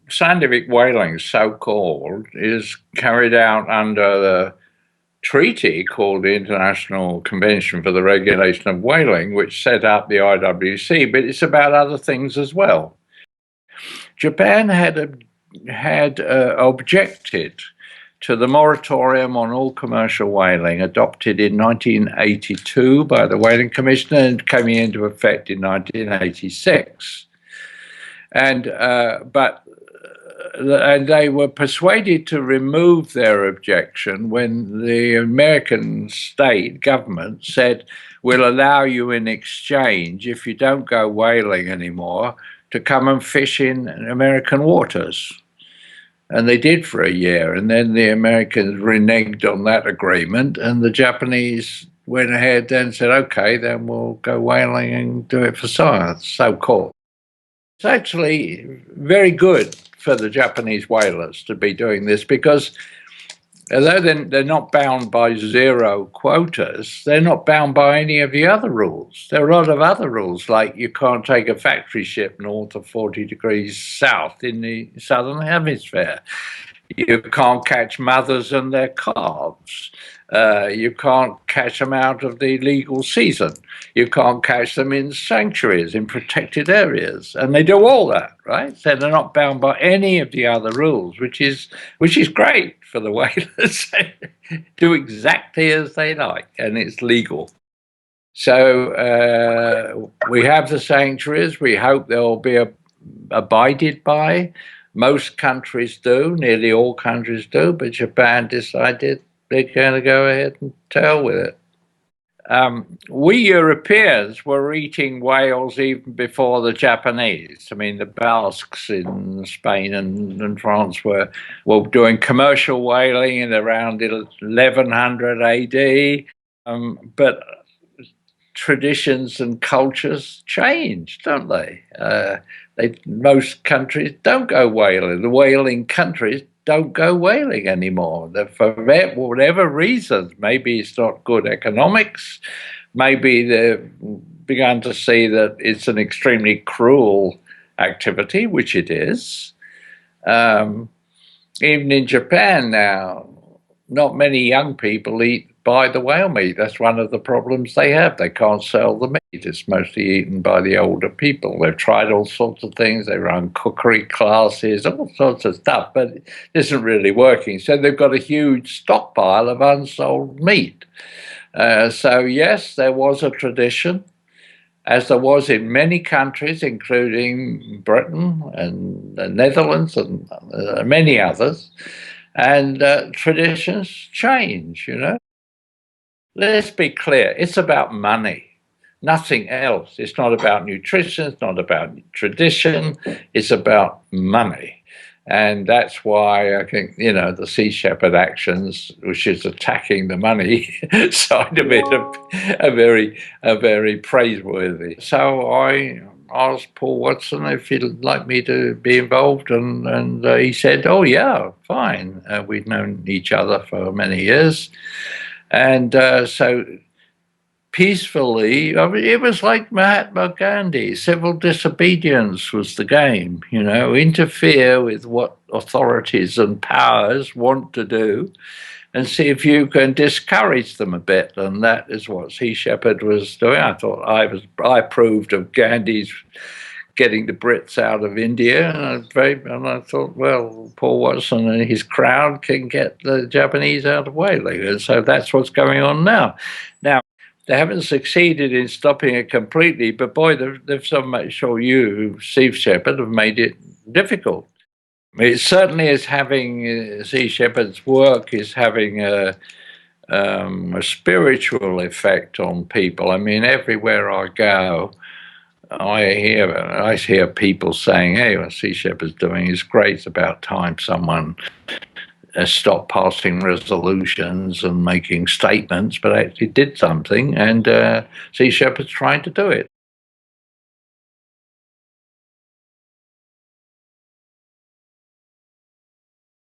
scientific whaling, so-called, is carried out under the treaty called the International Convention for the Regulation of Whaling, which set up the IWC, but it's about other things as well. Japan had objected to the moratorium on all commercial whaling adopted in 1982 by the Whaling Commission and coming into effect in 1986. And they were persuaded to remove their objection when the American state government said, we'll allow you in exchange, if you don't go whaling anymore, to come and fish in American waters. And they did for a year. And then the Americans reneged on that agreement, and the Japanese went ahead and said, okay, then we'll go whaling and do it for science, so-called. It's actually very good for the Japanese whalers to be doing this, because although they're not bound by zero quotas, they're not bound by any of the other rules. There are a lot of other rules, like you can't take a factory ship north of 40 degrees south in the southern hemisphere. You can't catch mothers and their calves. You can't catch them out of the legal season. You can't catch them in sanctuaries, in protected areas. And they do all that, right? So they're not bound by any of the other rules, which is great for the whalers. Do exactly as they like, and it's legal. So we have the sanctuaries. We hope they'll be abided by. Most countries do, nearly all countries do, but Japan decided they're going to go ahead and hell with it. We Europeans were eating whales even before the Japanese. I mean, the Basques in Spain and France were doing commercial whaling in around 1100 AD, but traditions and cultures change, don't they? Most countries don't go whaling. The whaling countries don't go whaling anymore. For whatever reasons, maybe it's not good economics, maybe they've begun to see that it's an extremely cruel activity, which it is. Even in Japan now, not many young people buy the whale meat. That's one of the problems they have. They can't sell the meat. It's mostly eaten by the older people. They've tried all sorts of things. They run cookery classes, all sorts of stuff, but it isn't really working. So they've got a huge stockpile of unsold meat. So yes, there was a tradition, as there was in many countries, including Britain and the Netherlands and many others. And traditions change, you know. Let's be clear, it's about money, nothing else. It's not about nutrition, it's not about tradition, it's about money. And that's why I think, you know, the Sea Shepherd actions, which is attacking the money side of it, are very praiseworthy. So I asked Paul Watson if he'd like me to be involved, and he said, oh yeah, fine. We'd known each other for many years. And so peacefully, I mean, it was like Mahatma Gandhi. Civil disobedience was the game, you know, interfere with what authorities and powers want to do and see if you can discourage them a bit. And that is what Sea Shepherd was doing. I thought I approved of Gandhi's getting the Brits out of India, and I thought, well, Paul Watson and his crowd can get the Japanese out of whaling, and so that's what's going on now. Now, they haven't succeeded in stopping it completely, but boy, they've so much sure you, Sea Shepherd, have made it difficult. It certainly is having Sea Shepherd's work is having a spiritual effect on people. I mean, everywhere I go, I hear people saying, hey, what Sea Shepherd's doing is great. It's about time someone stopped passing resolutions and making statements, but actually did something, and Sea Shepherd's trying to do it.